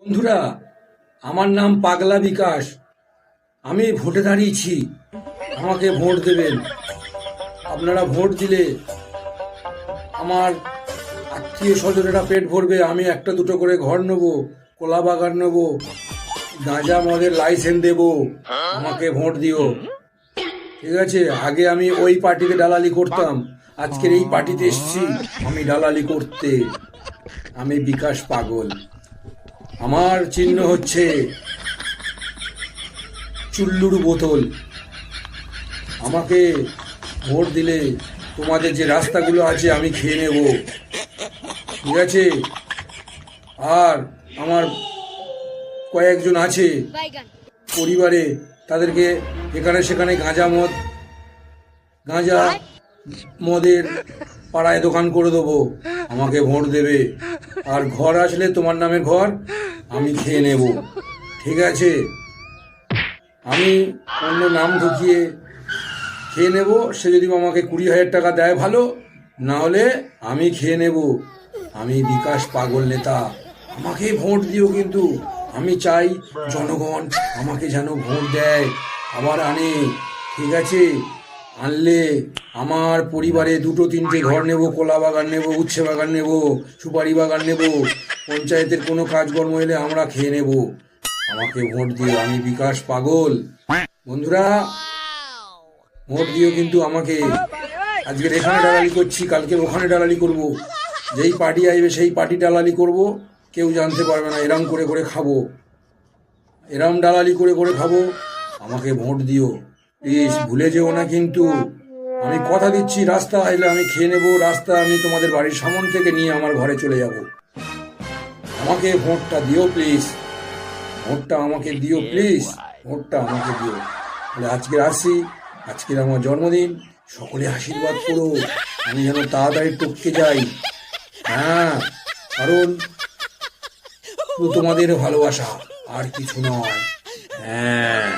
বন্ধুরা, আমার নাম পাগলা বিকাশ। আমি ভোটে দাঁড়িয়েছি, আমাকে ভোট দেবেন। আপনারা ভোট দিলে আমার আত্মীয় স্বজনেরা পেট ভরবে। আমি একটা দুটো করে ঘর নেবো, কলা বাগান নেবো, গাঁজা মদের লাইসেন্স দেবো। আমাকে ভোট দিও, ঠিক আছে? আগে আমি ওই পার্টিতে দালালি করতাম, আজকের এই পার্টিতে এসেছি আমি দালালি করতে। আমি বিকাশ পাগল। আমার চিহ্ন হচ্ছে চুল্লুর বোতল। আমাকে ভোট দিলে তোমাদের যে রাস্তাগুলো আছে আমি খেয়ে নেব, ঠিক আছে? আর আমার কয়েকজন আছে পরিবারে, তাদেরকে এখানে সেখানে গাঁজা মদের পাড়ায় দোকান করে দেবো। আমাকে ভোট দেবে। আর ঘর আসলে তোমার নামের ঘর আমি খেয়ে নেব, ঠিক আছে? আমি অন্য নাম ঢুকিয়ে খেয়ে নেব। সে যদি আমাকে 20,000 টাকা দেয় ভালো, না হলে আমি খেয়ে নেব। আমি বিকাশ পাগল নেতা। আমাকে ভোট দিও কিন্তু। আমি চাই জনগণ আমাকে যেন ভোট দেয়, আবার আনে, ঠিক আছে? আনলে আমার পরিবারে দুটো তিনটে ঘর নেব, কলা বাগান নেব, উচ্ছে বাগান নেব, সুপারি বাগান নেব। পঞ্চায়েতের কোনো কাজকর্ম এলে আমরা খেয়ে নেব। আমাকে ভোট দিও, আমি বিকাশ পাগল। বন্ধুরা, ভোট দিও কিন্তু আমাকে। আজকে এখানে দালালি করছি, কালকে ওখানে দালালি করব। যেই পার্টি আসবে সেই পার্টি দালালি করব, কেউ জানতে পারবে না। এরম করে করে খাবো, এরম দালালি করে করে খাবো। আমাকে ভোট দিও প্লিজ, ভুলে যেও না কিন্তু। আমি কথা দিচ্ছি, রাস্তা আসলে আমি খেয়ে নেবো। রাস্তা আমি তোমাদের বাড়ির সামন থেকে নিয়ে আমার ঘরে চলে যাব। আমাকে ভোটটা দিও প্লিজ, ভোটটা আমাকে দিও প্লিজ, ভোটটা আমাকে দিও। তাহলে আজকে আসি, আজকের আমার জন্মদিন, সকলে আশীর্বাদ করো আমি যেন তাড়াতাড়ি টপকে যাই। হ্যাঁ, কারণ তোমাদের ভালোবাসা, আর কিছু নয়। হ্যাঁ।